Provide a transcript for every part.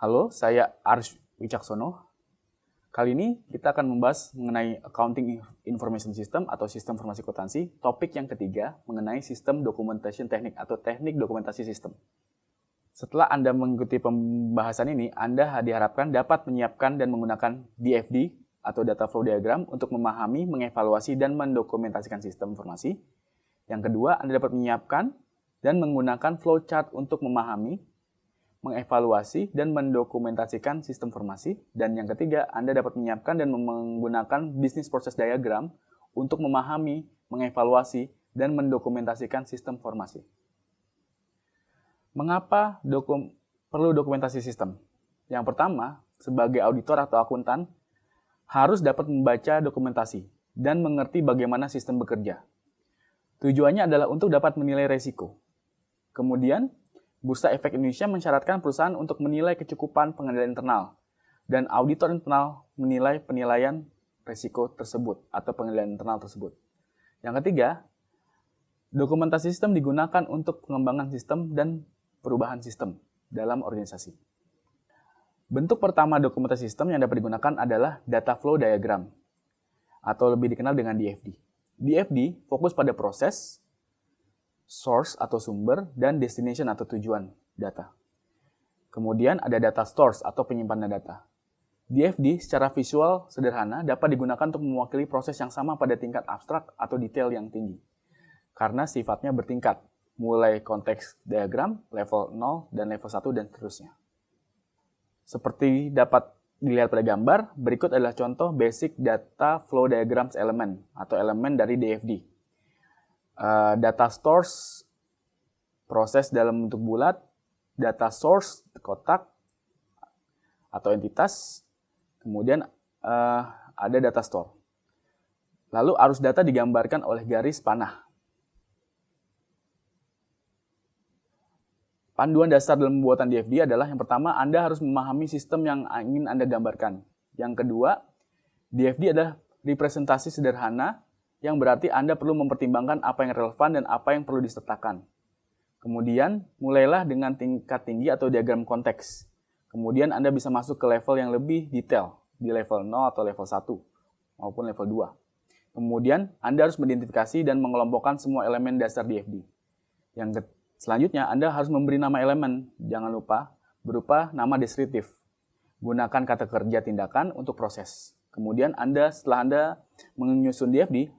Halo, saya Aris Wicaksono. Kali ini kita akan membahas mengenai Accounting Information System atau Sistem Informasi Akuntansi. Topik yang ketiga mengenai Sistem Documentation Technique atau Teknik Dokumentasi Sistem. Setelah Anda mengikuti pembahasan ini, Anda diharapkan dapat menyiapkan dan menggunakan DFD atau Data Flow Diagram untuk memahami, mengevaluasi, dan mendokumentasikan sistem informasi. Yang kedua, Anda dapat menyiapkan dan menggunakan flowchart untuk memahami, mengevaluasi, dan mendokumentasikan sistem informasi. Dan yang ketiga, Anda dapat menyiapkan dan menggunakan business process diagram untuk memahami, mengevaluasi, dan mendokumentasikan sistem informasi. Mengapa perlu dokumentasi sistem? Yang pertama, sebagai auditor atau akuntan, harus dapat membaca dokumentasi dan mengerti bagaimana sistem bekerja. Tujuannya adalah untuk dapat menilai risiko. Kemudian, Bursa Efek Indonesia mensyaratkan perusahaan untuk menilai kecukupan pengendalian internal, dan auditor internal menilai penilaian risiko tersebut atau pengendalian internal tersebut. Yang ketiga, dokumentasi sistem digunakan untuk pengembangan sistem dan perubahan sistem dalam organisasi. Bentuk pertama dokumentasi sistem yang dapat digunakan adalah Data Flow Diagram, atau lebih dikenal dengan DFD. DFD fokus pada proses, source atau sumber, dan destination atau tujuan data. Kemudian ada data stores atau penyimpanan data. DFD secara visual sederhana dapat digunakan untuk mewakili proses yang sama pada tingkat abstrak atau detail yang tinggi. Karena sifatnya bertingkat, mulai konteks diagram, level 0, dan level 1, dan seterusnya. Seperti dapat dilihat pada gambar, berikut adalah contoh basic data flow diagrams element atau elemen dari DFD. Data stores, proses dalam bentuk bulat, data source, kotak atau entitas, kemudian ada data store. Lalu arus data digambarkan oleh garis panah. Panduan dasar dalam pembuatan DFD adalah yang pertama, Anda harus memahami sistem yang ingin Anda gambarkan. Yang kedua, DFD adalah representasi sederhana yang berarti Anda perlu mempertimbangkan apa yang relevan dan apa yang perlu disertakan. Kemudian, mulailah dengan tingkat tinggi atau diagram konteks. Kemudian Anda bisa masuk ke level yang lebih detail, di level 0 atau level 1, maupun level 2. Kemudian, Anda harus mengidentifikasi dan mengelompokkan semua elemen dasar DFD. Selanjutnya, Anda harus memberi nama elemen, jangan lupa, berupa nama deskriptif. Gunakan kata kerja tindakan untuk proses. Kemudian, setelah Anda menyusun DFD,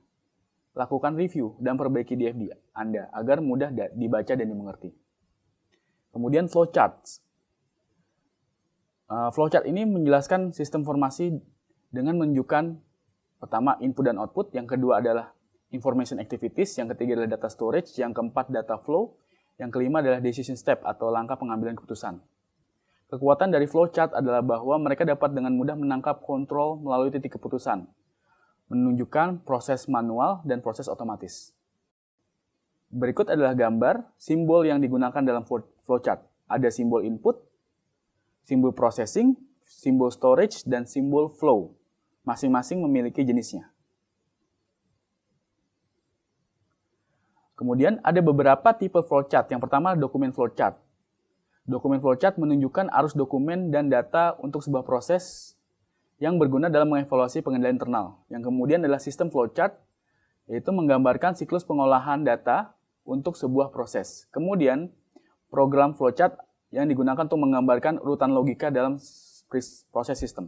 lakukan review dan perbaiki DFD Anda agar mudah dibaca dan dimengerti. Kemudian flowchart. Flowchart ini menjelaskan sistem informasi dengan menunjukkan pertama input dan output, yang kedua adalah information activities, yang ketiga adalah data storage, yang keempat data flow, yang kelima adalah decision step atau langkah pengambilan keputusan. Kekuatan dari flowchart adalah bahwa mereka dapat dengan mudah menangkap kontrol melalui titik keputusan, menunjukkan proses manual dan proses otomatis. Berikut adalah gambar simbol yang digunakan dalam flowchart. Ada simbol input, simbol processing, simbol storage, dan simbol flow. Masing-masing memiliki jenisnya. Kemudian ada beberapa tipe flowchart. Yang pertama, dokumen flowchart. Dokumen flowchart menunjukkan arus dokumen dan data untuk sebuah proses yang berguna dalam mengevaluasi pengendalian internal. Yang kemudian adalah sistem flowchart, yaitu menggambarkan siklus pengolahan data untuk sebuah proses. Kemudian, program flowchart yang digunakan untuk menggambarkan urutan logika dalam proses sistem.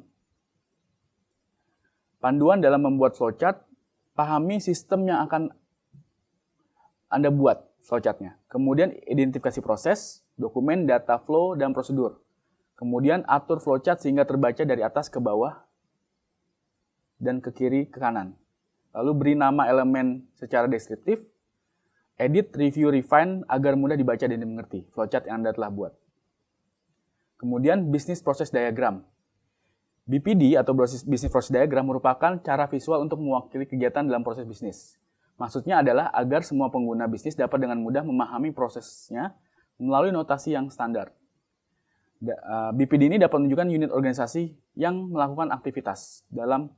Panduan dalam membuat flowchart, pahami sistem yang akan Anda buat flowchartnya. Kemudian, identifikasi proses, dokumen, data flow, dan prosedur. Kemudian atur flowchart sehingga terbaca dari atas ke bawah dan ke kiri ke kanan. Lalu beri nama elemen secara deskriptif, edit, review, refine agar mudah dibaca dan dimengerti flowchart yang Anda telah buat. Kemudian business process diagram. BPD atau business process diagram merupakan cara visual untuk mewakili kegiatan dalam proses bisnis. Maksudnya adalah agar semua pengguna bisnis dapat dengan mudah memahami prosesnya melalui notasi yang standar. BPD ini dapat menunjukkan unit organisasi yang melakukan aktivitas dalam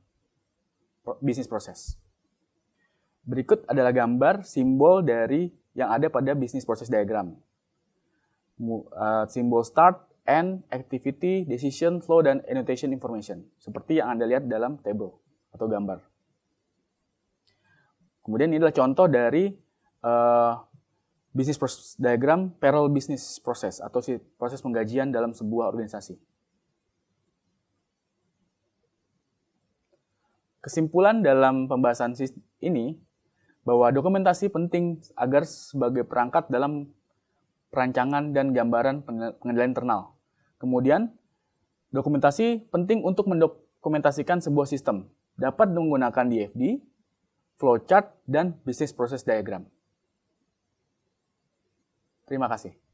bisnis proses. Berikut adalah gambar simbol dari yang ada pada bisnis proses diagram. Simbol start, and activity, decision, flow, dan annotation information. Seperti yang Anda lihat dalam table atau gambar. Kemudian ini adalah contoh dari business process diagram parallel business process atau proses penggajian dalam sebuah organisasi. Kesimpulan dalam pembahasan ini bahwa dokumentasi penting agar sebagai perangkat dalam perancangan dan gambaran pengendalian internal. Kemudian, dokumentasi penting untuk mendokumentasikan sebuah sistem. Dapat menggunakan DFD, flowchart, dan business process diagram. Terima kasih.